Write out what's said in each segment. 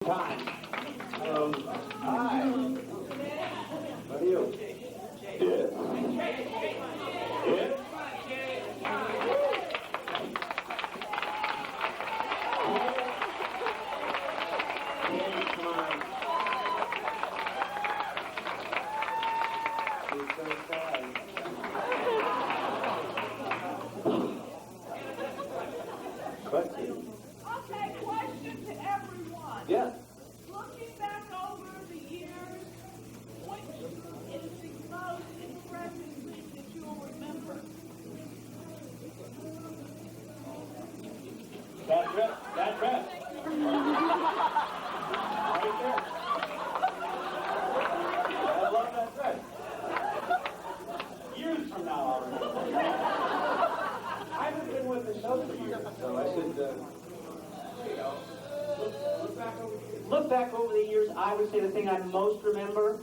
time. Hi. What are you? Yes. Yes? Question. Okay, question to everyone. Yes. Looking back over the years, which is the most impressive thing that you'll remember? That dress. That dress. Right there. I love that dress. Years from now, I'll remember. I haven't been with the show for years, so I should, look back over the years. I would say the thing I most remember,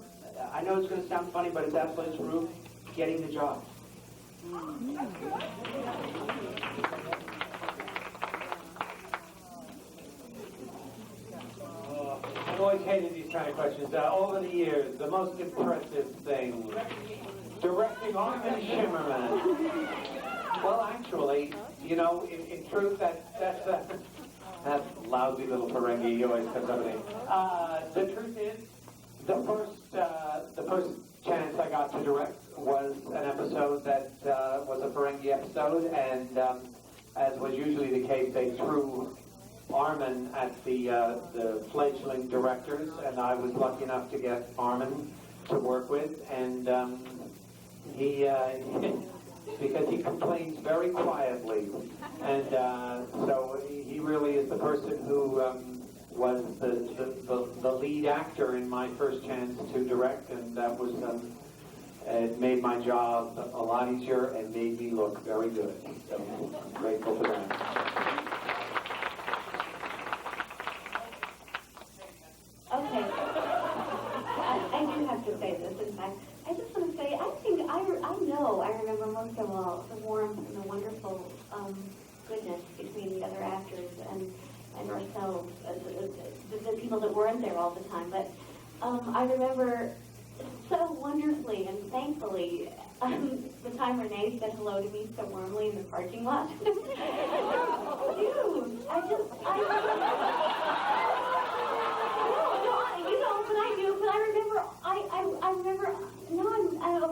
I know it's going to sound funny, but it's absolutely true, getting the job. I've always hated these kind of questions. Over the years, the most impressive thing, directing Armin Shimerman. Well, actually, you know, in truth, that's that lousy little Ferengi always comes up with me. The truth is, the first chance I got to direct was an episode that was a Ferengi episode, and as was usually the case, they threw Armin at the fledgling directors, and I was lucky enough to get Armin to work with, and he because he complains very quietly, and so he really is the person who was the lead actor in my first chance to direct, and that was it made my job a lot easier and made me look very good. So I'm grateful for that. Okay. I do have to say this, in fact. I just want to say, I remember most of all the warmth and the wonderful goodness between the other actors and ourselves, the people that weren't there all the time. But I remember so wonderfully and thankfully the time Rene said hello to me so warmly in the parking lot. Dude,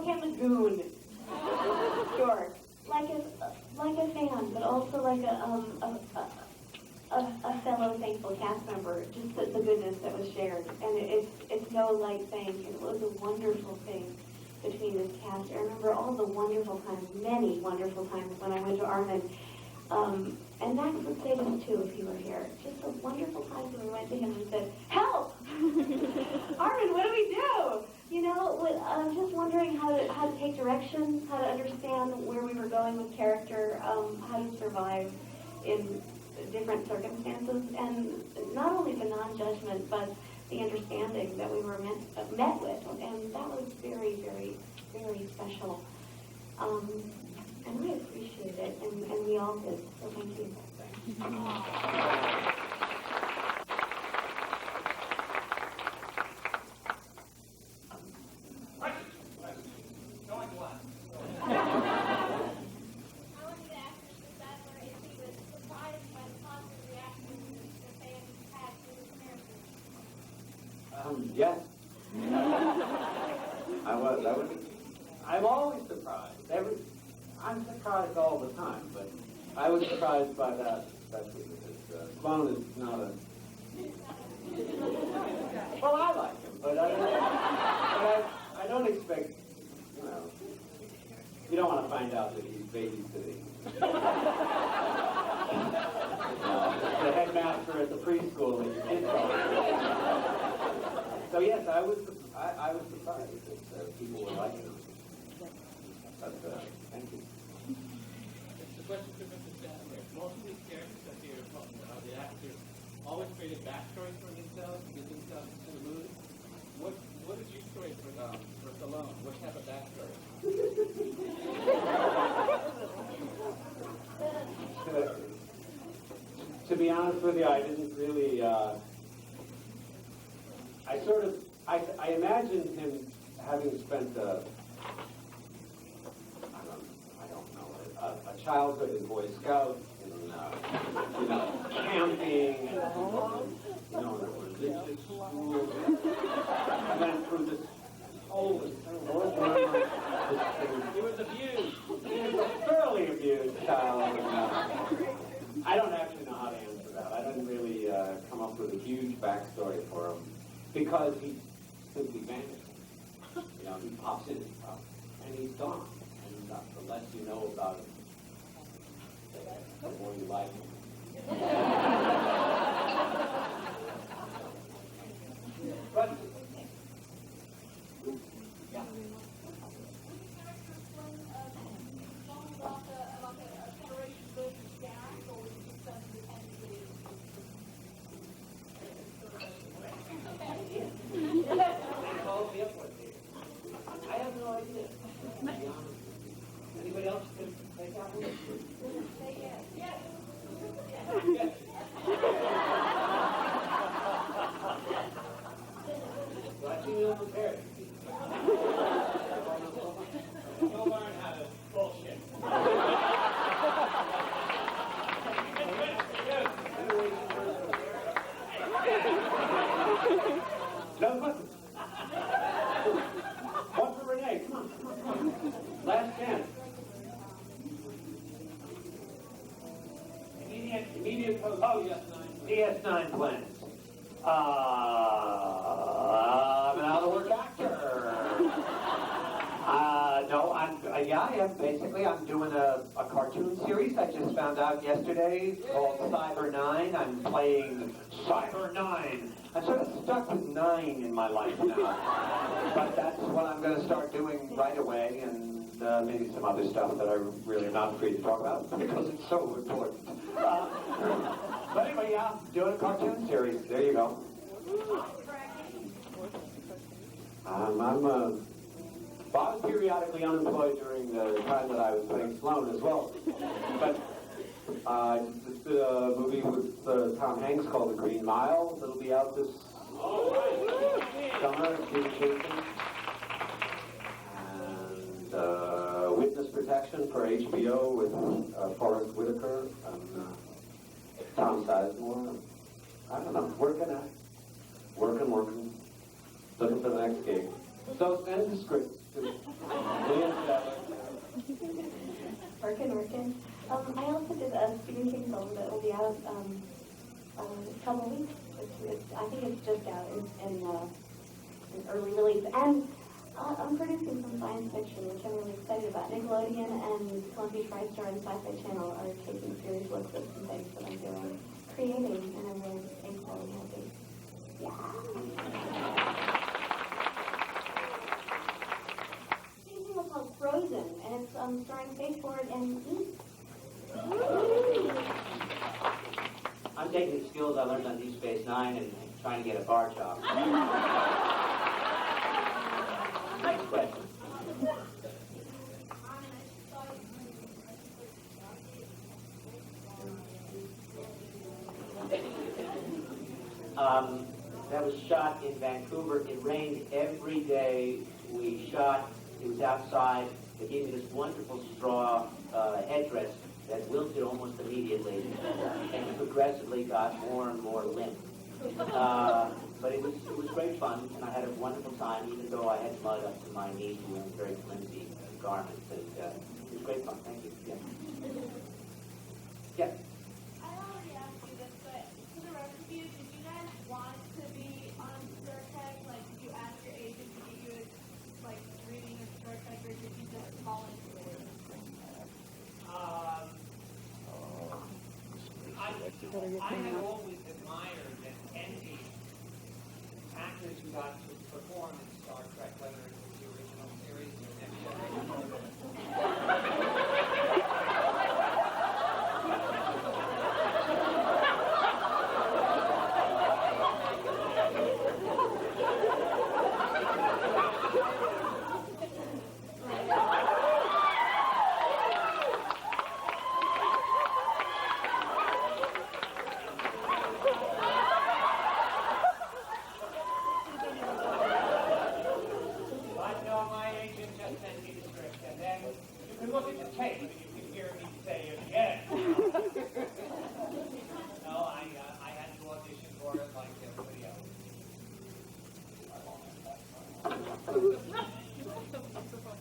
I'm a goon. Sure. Like a fan, but also like a fellow thankful cast member. Just the goodness that was shared, and it's no light thing. It was a wonderful thing between this cast. I remember all the wonderful times, many wonderful times when I went to Armin. And Max would say this too if he were here. Just the wonderful times when we went to him and said, "Help! Armin, what do we do?" You know, just wondering how to take direction, how to understand where we were going with character, how to survive in different circumstances, and not only the non-judgment, but the understanding that we were met with, and that was very, very, very special. And I appreciate it, and we all did, so thank you. Yes. I was. I'm always surprised. I'm surprised all the time, but I was surprised by that especially because Sloan is not a... Well, I like him, but I don't expect, you know, you don't want to find out that he's babysitting. The headmaster at the preschool that your kids are. So yes, I was surprised that people were liking him. But thank you. It's a question for Mr. Sadler. Most of these characters that you're talking about, the actors always created backstories for themselves to get themselves into the mood. What is your story for Stallone? What type of backstory? To be honest with you, I didn't really I imagined him having spent I don't know, a childhood in Boy Scouts, in, camping, in a religious school, and then through this whole world. He was abused. He was a thoroughly abused child. I don't actually know how to answer that. I didn't really come up with a huge backstory for him because he simply vanished. He pops in and he's gone. And the less you know about him, the more you like him. But, yeah. I have no idea. Anybody else can take that one? Yes. Yes. So I see you unprepared. You'll learn how to bullshit. No questions. One for Rene. Come on. Last chance. Immediate post. Oh, yes, 9. DS9 plans. I'm an out-of-work actor. No, I am. Basically, I'm doing a cartoon series I just found out yesterday called Cyber 9. I'm playing Cyber 9. I'm sort of stuck with 9 in my life now. But that's what I'm going to start doing right away, and maybe some other stuff that I really am not free to talk about because it's so important. But anyway, yeah, I'm doing a cartoon series. There you go. I was periodically unemployed during the time that I was playing Sloan as well. But I just did a movie with Tom Hanks called The Green Mile. That'll be out this summer. And Witness Protection for HBO with Forrest Whitaker and Tom Sizemore. I don't know. Working. Looking for the next gig. So send the scripts to William Sadler. Working. I also did a Stephen King film that will be out in a couple weeks. I think it's just out in early release. And I'm producing some science fiction, which I'm really excited about. Nickelodeon and Columbia TriStar and Sci-Fi Channel are taking serious looks at some things that I'm doing, creating, and I'm really thankful and happy. Yeah. It's called Frozen, and it's starring Skateboard and Eve. I'm taking the skills I learned on Deep Space Nine and trying to get a bar job. Next question. That was shot in Vancouver. It rained every day. We shot. It was outside. They gave me this wonderful straw headdress that wilted almost immediately and progressively got more and more limp. But it was great fun, and I had a wonderful time, even though I had mud up to my knees and wearing very flimsy garments. And, it was great fun. Thank you. Yeah. Yeah. I already asked you this, but for the rest of you, did you guys want to be on Star Trek? Like, did you ask your agent to get you a reading of Star Trek, or did you just fall into it? I have always admired and envied actors who got to perform in Star Trek, whether it was the original series or Next Generation.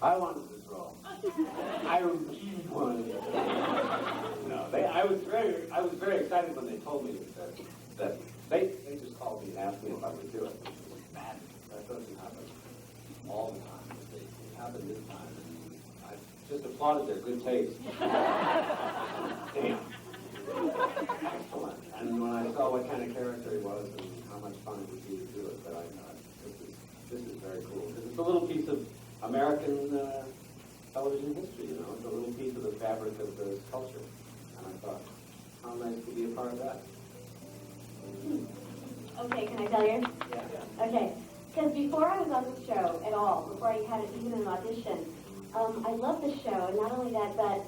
I wanted this role. I wanted it. No, I was very excited when they told me that they just called me and asked me if I would do it. Man, that doesn't happen all the time. It happened this time. And I just applauded their good taste. Damn. Excellent. And when I saw what kind of character he was and how much fun it would be to do it, that I thought, this is very cool. Because it's a little piece of American television history, you know. It's a little piece of the fabric of this culture. And I thought, how nice to be a part of that. Okay, can I tell you? Yeah. Okay, because before I was on the show at all, before I had even an audition, I loved the show, and not only that, but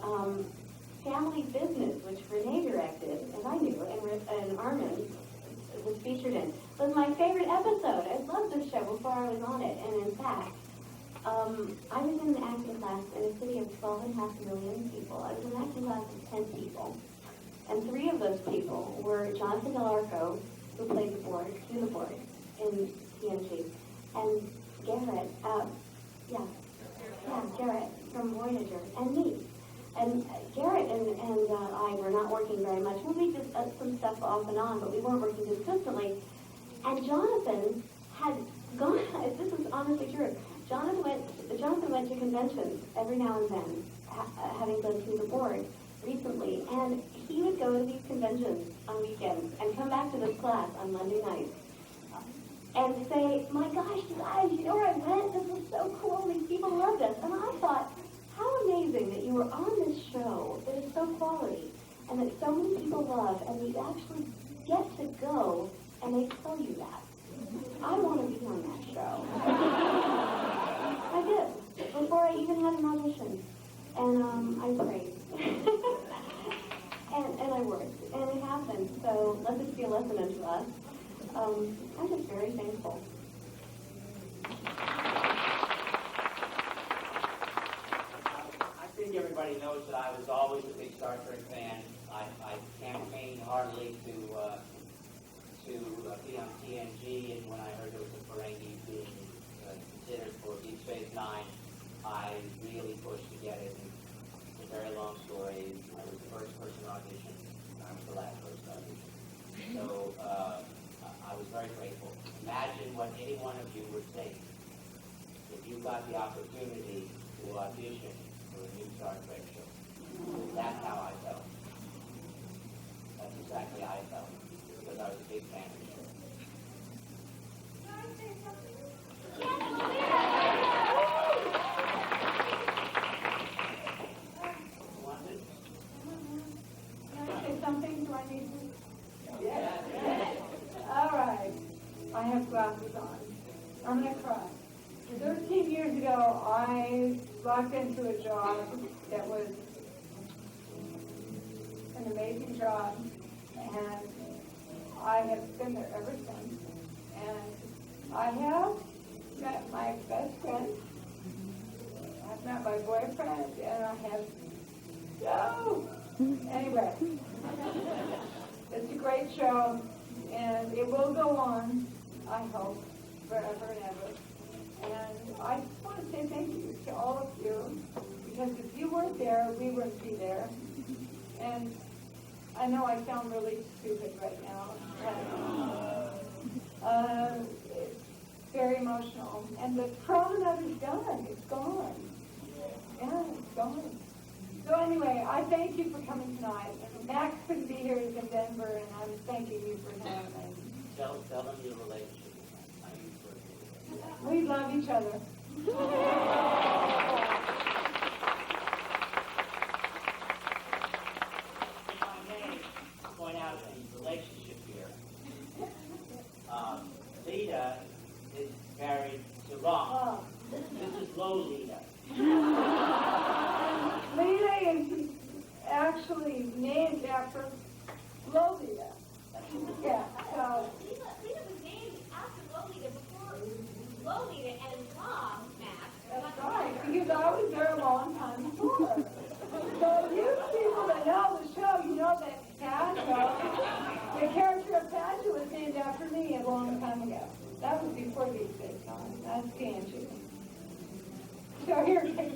Family Business, which Rene directed, and I knew, and Armin was featured in, was my favorite episode. I loved the show before I was on it, and in fact, I was in an acting class in a city of 12.5 million people. I was in an acting class of 10 people, and 3 of those people were Jonathan Del Arco, who played the board, Hugh the board, in TNG, and Garrett, Garrett from Voyager, and me. And Garrett and I were not working very much. We did some stuff off and on, but we weren't working consistently. And Jonathan had gone, this is honestly true, Jonathan went to conventions every now and then, having gone through the board recently, and he would go to these conventions on weekends and come back to this class on Monday nights and say, my gosh, you guys, you know where I went? This was so cool. These people loved us. And I thought, how amazing that you were on this show that is so quality and that so many people love, and you actually get to go and they tell you that. I want to be on that show. I did, before I even had an audition. And I prayed. and I worked. And it happened. So let this be a lesson unto us. I'm just very thankful. I think everybody knows that I was always a big Star Trek fan. I campaigned heartily to be on TNG, and when I heard there was a Ferengi being considered for Deep Space Nine, I really pushed to get it. It's a very long story. I was the first person to audition. I was the last person to audition. So I was very grateful. Imagine what any one of you would think if you got the opportunity to audition for a new Star Trek show. That's how I felt. That's exactly how I felt, because I was a big fan of the show. Can I say something? Wanted? Can I say something? Do I need to? Yes. All right. I have glasses on. I'm going to cry. 13 years ago, I locked into a job that was an amazing job, and I have been there ever since. And I have met my best friend, I've met my boyfriend, and I have, anyway, it's a great show, and it will go on, I hope, forever and ever. And I just want to say thank you to all of you, because if you weren't there, we wouldn't be there. And I know I sound really stupid right now. It's very emotional. And the promenade is done. It's gone. Yeah, it's gone. So anyway, I thank you for coming tonight. And Max couldn't be here. He's in Denver, and I'm thanking you for him. And Tell them your relationship. we love each other. If I may point out the relationship here. Lita is married to Ron. This is Lolita. Lita is actually named after Lolita. Yeah, so. Lita was named after Lolita before Lolita and Mom, Max. That's right, because I was there a long time before. So you people that know the show, you know that Padua, the character of Padua was named after me a long time ago. That was before these days. That's TNG. So here, take